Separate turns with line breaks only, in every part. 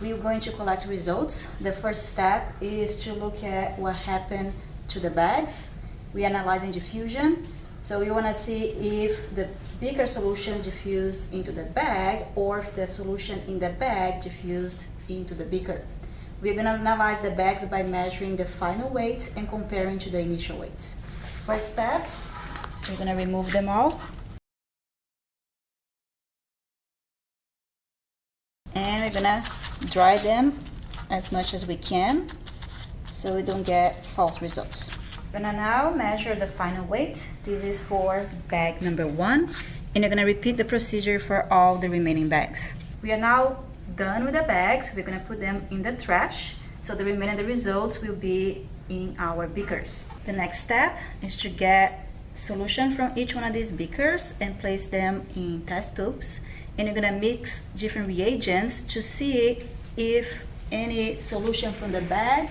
We're going to collect results. The first step is to look at what happened to the bags. We're analyzing diffusion. So we want to see if the beaker solution diffused into the bag or if the solution in the bag diffused into the beaker. We're going to analyze the bags by measuring the final weights and comparing to the initial weights. First step, we're going to remove them all. And we're gonna dry them as much as we can so we don't get false results. We're gonna now measure the final weight. This is for bag number 1, and you're gonna repeat the procedure for all the remaining bags. We are now done with the bags. We're gonna put them in the trash, so the remaining results will be in our beakers. The next step is to get solution from each one of these beakers and place them in test tubes. And you're gonna mix different reagents to see if any solution from the bag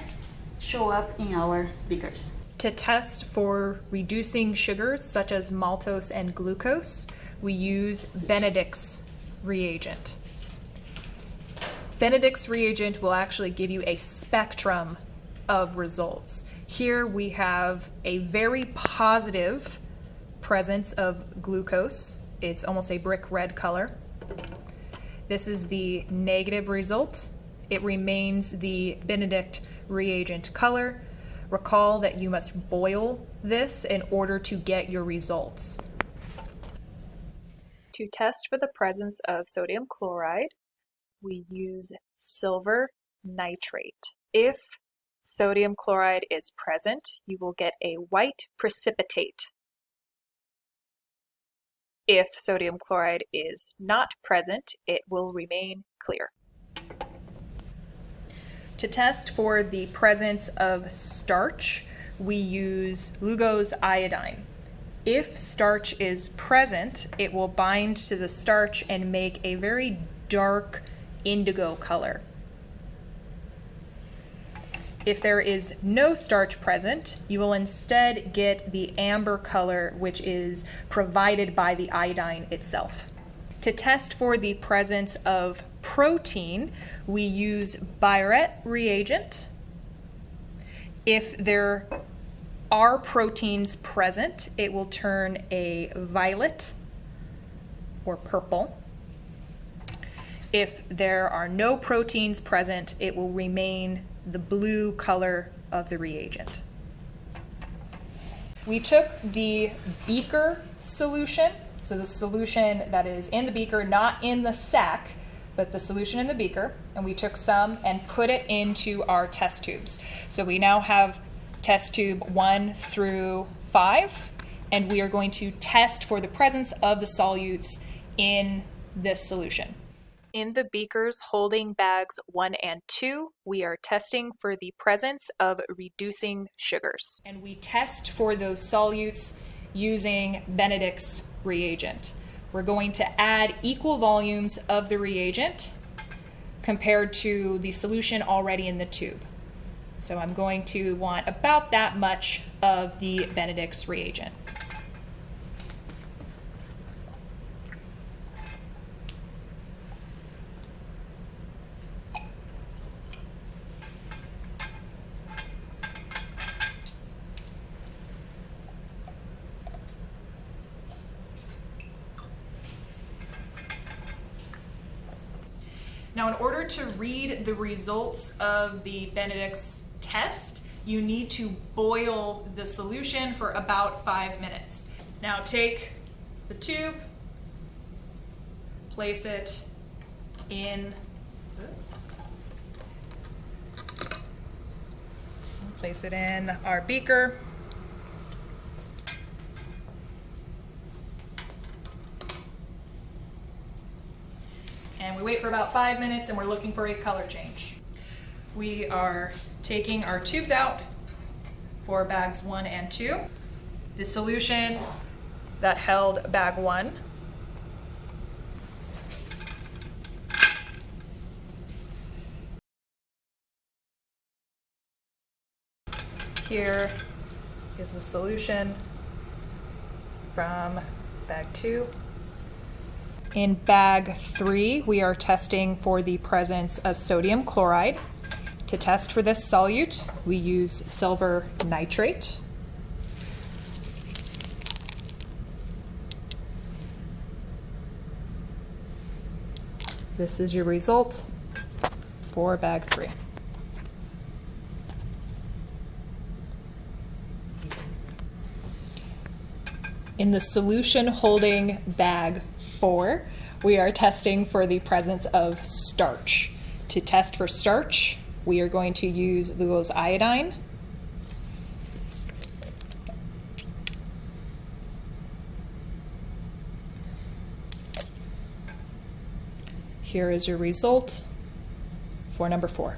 show up in our beakers.
To test for reducing sugars such as maltose and glucose, we use Benedict's reagent. Benedict's reagent will actually give you a spectrum of results. Here we have a very positive presence of glucose. It's almost a brick red color. This is the negative result. It remains the Benedict reagent color. Recall that you must boil this in order to get your results. To test for the presence of sodium chloride, we use silver nitrate. If sodium chloride is present, you will get a white precipitate. If sodium chloride is not present, it will remain clear. To test for the presence of starch, we use Lugo's iodine. If starch is present, it will bind to the starch and make a very dark indigo color. If there is no starch present, you will instead get the amber color, which is provided by the iodine itself. To test for the presence of protein, we use Biuret reagent. If there are proteins present, it will turn a violet or purple. If there are no proteins present, it will remain the blue color of the reagent. We took the beaker solution, so the solution that is in the beaker, not in the sack, but the solution in the beaker, and we took some and put it into our test tubes. So we now have test tube 1 through 5, and we are going to test for the presence of the solutes in this solution. In the beakers holding bags 1 and 2, we are testing for the presence of reducing sugars. And we test for those solutes using Benedict's reagent. We're going to add equal volumes of the reagent compared to the solution already in the tube. So I'm going to want about that much of the Benedict's reagent. Now, in order to read the results of the Benedict's test, you need to boil the solution for about 5 minutes. Now take the tube, place it in, our beaker. And we wait for about 5 minutes and we're looking for a color change. We are taking our tubes out for bags 1 and 2. The solution that held bag 1. Here is the solution from bag 2. In bag 3, we are testing for the presence of sodium chloride. To test for this solute, we use silver nitrate. This is your result for bag 3. In the solution holding bag 4, we are testing for the presence of starch. To test for starch, we are going to use Lugol's iodine. Here is your result for number 4.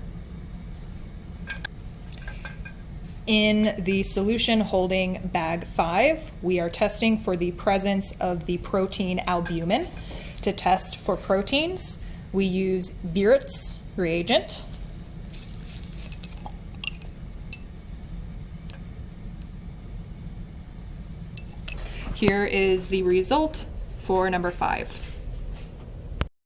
In the solution holding bag 5, we are testing for the presence of the protein albumin. To test for proteins, we use Benedict's reagent. Here is the result for number 5.